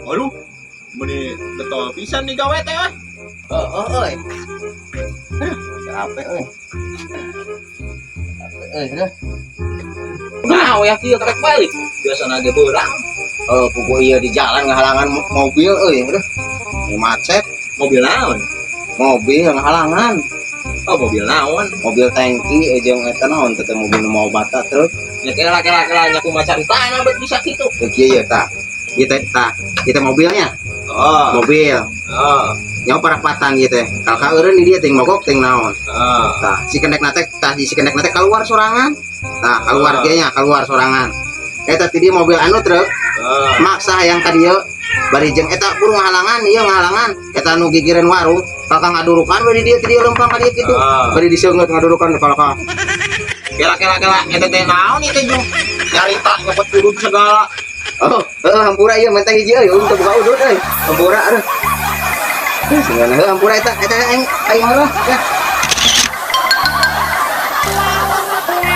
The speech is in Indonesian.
Aduh, meni betul pisan nih gawe teh. Euy. Capek euy. Capek euy, dah. Nah, yang kieu karek balik. Biasana ge beurang. Pokok iya di jalan ngahalangan mobil euy, dah. Macet, Mobil naon? mobil ngahalangan. Oh, mobil naon? Mobil tangki jeung eta naon teh mobil nu mau bata truk. Ya kela nya kumaha caritana bet bisa kitu. Kieu ya tah. Ieu teh tah, ieu teh mobilnya. Oh, Mobil. oh, Nyawa parapatan ieu teh. Kalka eureun di dieu ting mogok ting naon. oh. Tah, si kendekna teh keluar sorangan. Tah, keluar ge nya, keluar sorangan. Eta ti dieu mobil anu truk. Maksa hayang ka dieu. Bari jeung eta buru ngahalangan, ieu ngahalangan. Eta nu gigireun warung, kalka ngadurukan bari dieu ti dieu lempang ka dieu kitu. Bari diseungeut ngadurukan kalka. Kela eta teh naon ieu teh jeung carita nyopot udud segala. Hampura ieu mentah hiji euy, untuk buka udut euy. Hampura aduh. Singana hampura eta aing mah ya.